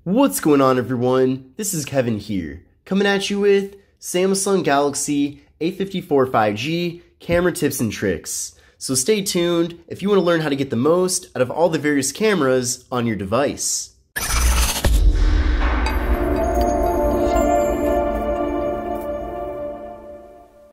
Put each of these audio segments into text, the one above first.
What's going on, everyone? This is Kevin here, coming at you with Samsung Galaxy A54 5G camera tips and tricks. So stay tuned if you want to learn how to get the most out of all the various cameras on your device.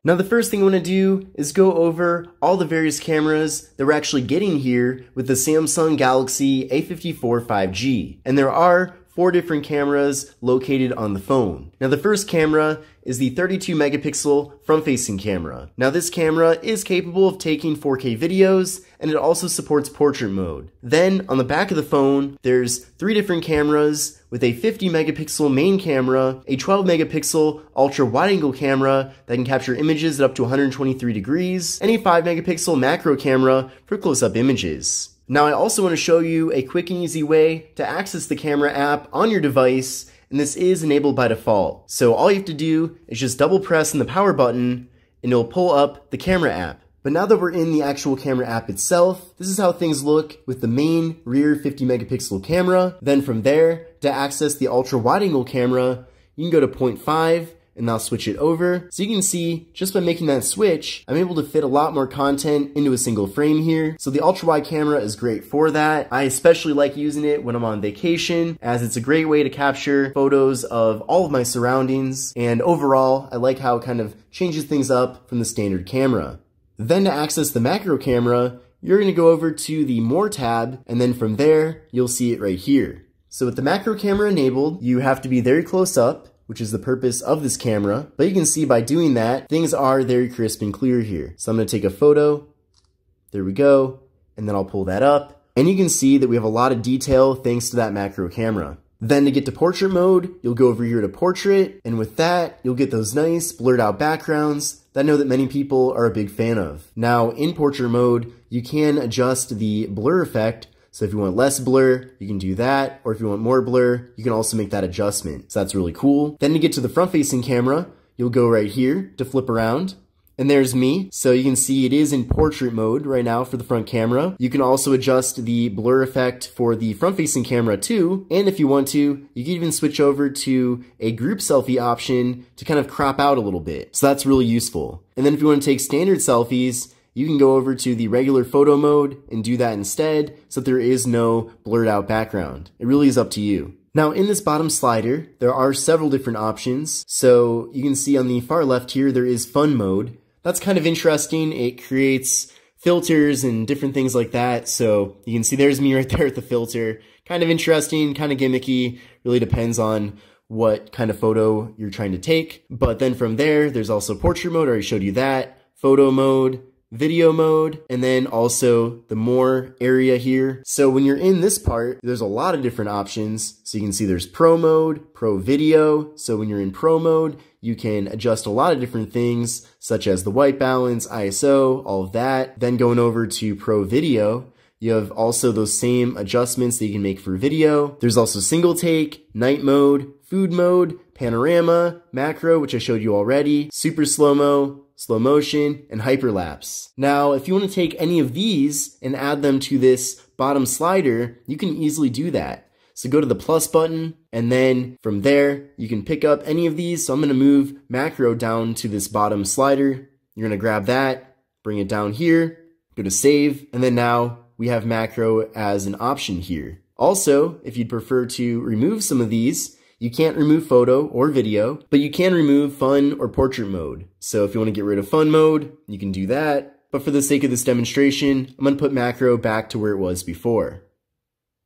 Now the first thing I want to do is go over all the various cameras that we're actually getting here with the Samsung Galaxy A54 5G. And there are 4 different cameras located on the phone. Now the first camera is the 32 megapixel front-facing camera. Now this camera is capable of taking 4K videos, and it also supports portrait mode. Then on the back of the phone, there's 3 different cameras with a 50 megapixel main camera, a 12 megapixel ultra wide angle camera that can capture images at up to 123 degrees, and a 5 megapixel macro camera for close-up images. Now I also want to show you a quick and easy way to access the camera app on your device, and this is enabled by default. So all you have to do is just double press on the power button and it'll pull up the camera app. But now that we're in the actual camera app itself, this is how things look with the main rear 50 megapixel camera. Then from there, to access the ultra wide angle camera, you can go to 0.5 and I'll switch it over. So you can see, just by making that switch, I'm able to fit a lot more content into a single frame here. So the ultra wide camera is great for that. I especially like using it when I'm on vacation, as it's a great way to capture photos of all of my surroundings. And overall, I like how it kind of changes things up from the standard camera. Then to access the macro camera, you're gonna go over to the More tab, and then from there, you'll see it right here. So with the macro camera enabled, you have to be very close up, which is the purpose of this camera. But you can see by doing that, things are very crisp and clear here. So I'm gonna take a photo, there we go, and then I'll pull that up. And you can see that we have a lot of detail thanks to that macro camera. Then to get to portrait mode, you'll go over here to portrait, and with that, you'll get those nice blurred out backgrounds that I know that many people are a big fan of. Now in portrait mode, you can adjust the blur effect. So if you want less blur, you can do that, or if you want more blur, you can also make that adjustment. So that's really cool. Then to get to the front-facing camera, you'll go right here to flip around, and there's me. So you can see it is in portrait mode right now for the front camera. You can also adjust the blur effect for the front-facing camera too, and if you want to, you can even switch over to a group selfie option to kind of crop out a little bit. So that's really useful. And then if you want to take standard selfies, you can go over to the regular photo mode and do that instead, so that there is no blurred out background. It really is up to you. Now in this bottom slider, there are several different options. So you can see on the far left here, there is fun mode. That's kind of interesting. It creates filters and different things like that. So you can see there's me right there with the filter. Kind of interesting, kind of gimmicky, really depends on what kind of photo you're trying to take. But then from there, there's also portrait mode, I already showed you that, photo mode, video mode, and then also the more area here. So when you're in this part, there's a lot of different options. So you can see there's pro mode, pro video. So when you're in pro mode, you can adjust a lot of different things, such as the white balance, ISO, all of that. Then going over to pro video, you have also those same adjustments that you can make for video. There's also single take, night mode, food mode, panorama, macro, which I showed you already, super slow-mo, slow motion, and hyperlapse. Now, if you want to take any of these and add them to this bottom slider, you can easily do that. So go to the plus button, and then from there, you can pick up any of these. So I'm going to move macro down to this bottom slider. You're going to grab that, bring it down here, go to save, and then now we have macro as an option here. Also, if you'd prefer to remove some of these, you can't remove photo or video, but you can remove fun or portrait mode. So if you want to get rid of fun mode, you can do that. But for the sake of this demonstration, I'm going to put macro back to where it was before.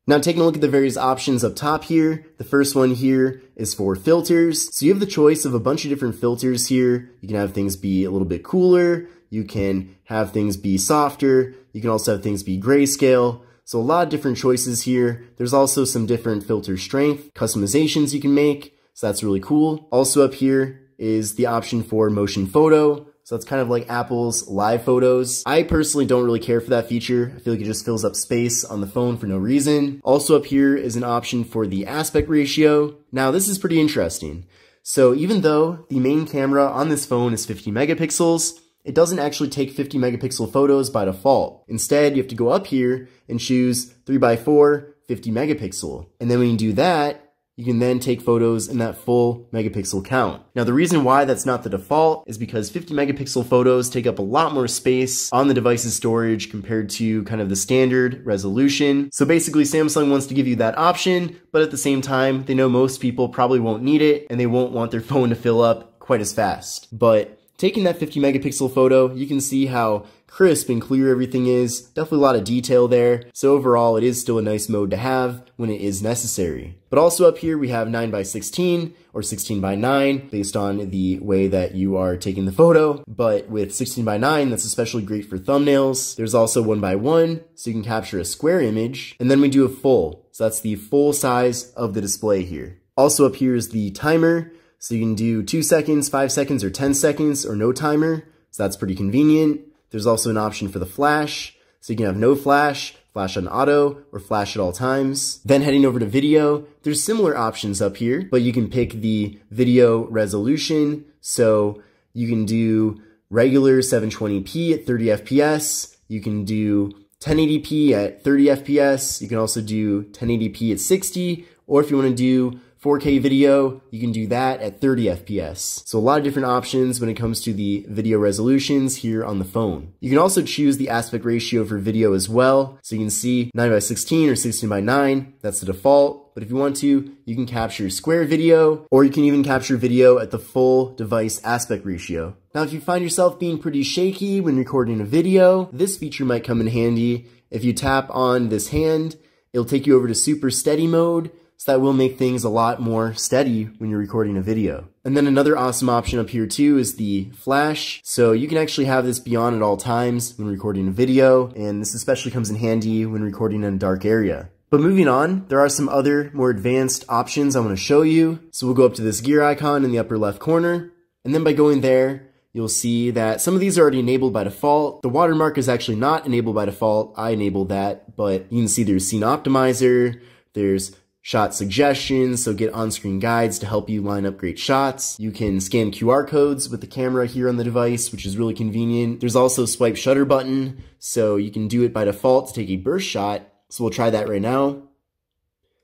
Now taking a look at the various options up top here, the first one here is for filters. So you have the choice of a bunch of different filters here. You can have things be a little bit cooler. You can have things be softer. You can also have things be grayscale. So a lot of different choices here. There's also some different filter strength, customizations you can make. So that's really cool. Also up here is the option for motion photo. So it's kind of like Apple's live photos. I personally don't really care for that feature. I feel like it just fills up space on the phone for no reason. Also up here is an option for the aspect ratio. Now this is pretty interesting. So even though the main camera on this phone is 50 megapixels, it doesn't actually take 50 megapixel photos by default. Instead, you have to go up here and choose 3x4, 50 megapixel. And then when you do that, you can then take photos in that full megapixel count. Now the reason why that's not the default is because 50 megapixel photos take up a lot more space on the device's storage compared to kind of the standard resolution. So basically Samsung wants to give you that option, but at the same time, they know most people probably won't need it and they won't want their phone to fill up quite as fast. But taking that 50 megapixel photo, you can see how crisp and clear everything is. Definitely a lot of detail there. So overall, it is still a nice mode to have when it is necessary. But also up here, we have 9:16 or 16:9 based on the way that you are taking the photo. But with 16:9, that's especially great for thumbnails. There's also 1:1, so you can capture a square image. And then we do a full. So that's the full size of the display here. Also up here is the timer. So you can do 2 seconds, 5 seconds, or 10 seconds, or no timer. So that's pretty convenient. There's also an option for the flash. So you can have no flash, flash on auto, or flash at all times. Then heading over to video, there's similar options up here, but you can pick the video resolution. So you can do regular 720p at 30 FPS. You can do 1080p at 30 FPS. You can also do 1080p at 60, or if you want to do 4K video, you can do that at 30 FPS. So a lot of different options when it comes to the video resolutions here on the phone. You can also choose the aspect ratio for video as well. So you can see 9:16 or 16:9, that's the default. But if you want to, you can capture square video, or you can even capture video at the full device aspect ratio. Now, if you find yourself being pretty shaky when recording a video, this feature might come in handy. If you tap on this hand, it'll take you over to super steady mode. So that will make things a lot more steady when you're recording a video. And then another awesome option up here too is the flash. So you can actually have this be on at all times when recording a video, and this especially comes in handy when recording in a dark area. But moving on, there are some other more advanced options I want to show you. So we'll go up to this gear icon in the upper left corner, and then by going there, you'll see that some of these are already enabled by default. The watermark is actually not enabled by default. I enabled that, but you can see there's scene optimizer, there's shot suggestions, so get on-screen guides to help you line up great shots. You can scan QR codes with the camera here on the device, which is really convenient. There's also a swipe shutter button, so you can do it by default to take a burst shot. So we'll try that right now.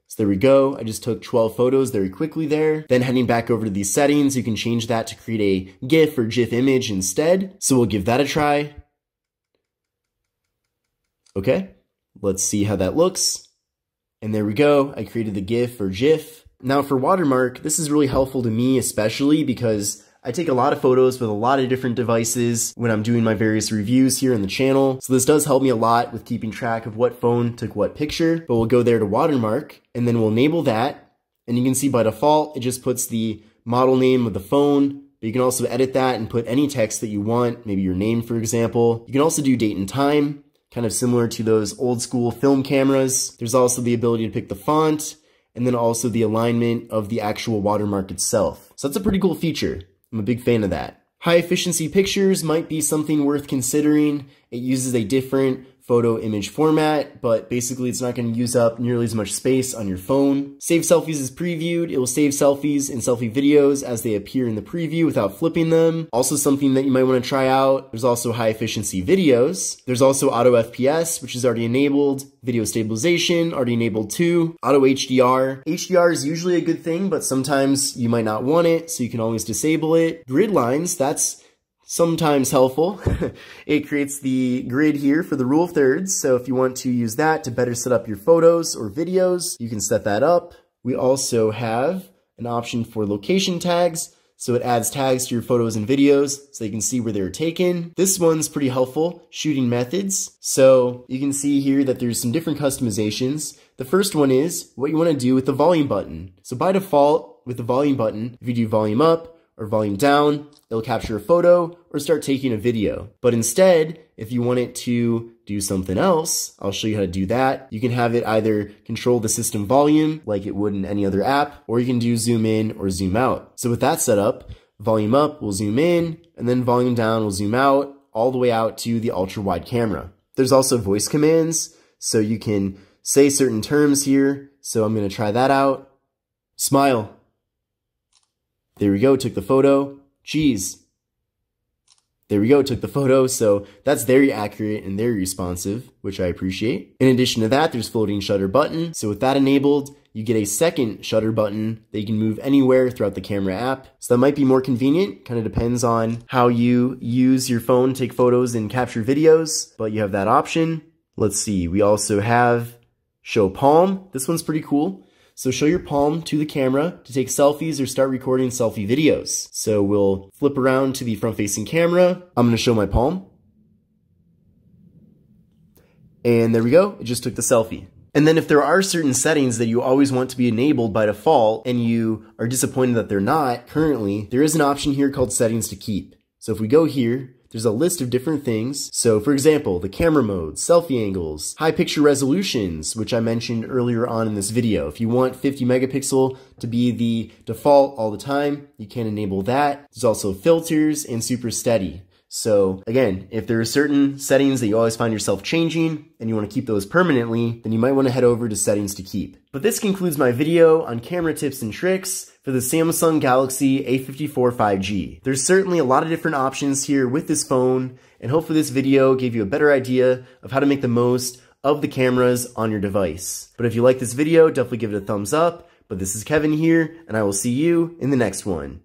So there we go. I just took 12 photos very quickly there. Then heading back over to these settings, you can change that to create a GIF or GIF image instead. So we'll give that a try. Okay, let's see how that looks. And there we go, I created the GIF or GIF. Now for watermark, this is really helpful to me, especially because I take a lot of photos with a lot of different devices when I'm doing my various reviews here on the channel. So this does help me a lot with keeping track of what phone took what picture. But we'll go there to watermark, and then we'll enable that. And you can see by default, it just puts the model name of the phone. But you can also edit that and put any text that you want, maybe your name, for example. You can also do date and time, kind of similar to those old school film cameras. There's also the ability to pick the font, and then also the alignment of the actual watermark itself. So that's a pretty cool feature. I'm a big fan of that. High efficiency pictures might be something worth considering. It uses a different photo image format, but basically it's not going to use up nearly as much space on your phone. Save selfies is previewed. It will save selfies and selfie videos as they appear in the preview without flipping them. Also something that you might want to try out. There's also high efficiency videos. There's also auto FPS, which is already enabled. Video stabilization, already enabled too. Auto HDR. HDR is usually a good thing, but sometimes you might not want it, so you can always disable it. Grid lines, that's sometimes helpful. It creates the grid here for the rule of thirds, so if you want to use that to better set up your photos or videos, you can set that up. We also have an option for location tags, so it adds tags to your photos and videos so you can see where they were taken. This one's pretty helpful, shooting methods. So you can see here that there's some different customizations. The first one is what you want to do with the volume button. So by default, with the volume button, if you do volume up or volume down, it'll capture a photo or start taking a video. But instead, if you want it to do something else, I'll show you how to do that. You can have it either control the system volume like it would in any other app, or you can do zoom in or zoom out. So with that setup, volume up will zoom in, and then volume down will zoom out, all the way out to the ultra wide camera. There's also voice commands, so you can say certain terms here. So I'm gonna try that out. Smile. There we go, took the photo. Cheese. There we go, took the photo, so that's very accurate and very responsive, which I appreciate. In addition to that, there's floating shutter button, so with that enabled, you get a second shutter button that you can move anywhere throughout the camera app. So that might be more convenient, kind of depends on how you use your phone to take photos and capture videos, but you have that option. Let's see, we also have show palm. This one's pretty cool. So show your palm to the camera to take selfies or start recording selfie videos. So we'll flip around to the front-facing camera. I'm gonna show my palm. And there we go, it just took the selfie. And then if there are certain settings that you always want to be enabled by default and you are disappointed that they're not currently, there is an option here called settings to keep. So if we go here, there's a list of different things. So for example, the camera modes, selfie angles, high picture resolutions, which I mentioned earlier on in this video. If you want 50 megapixel to be the default all the time, you can enable that. There's also filters and super steady. So again, if there are certain settings that you always find yourself changing and you want to keep those permanently, then you might want to head over to settings to keep. But this concludes my video on camera tips and tricks for the Samsung Galaxy A54 5G. There's certainly a lot of different options here with this phone, and hopefully this video gave you a better idea of how to make the most of the cameras on your device. But if you like this video, definitely give it a thumbs up. But this is Kevin here, and I will see you in the next one.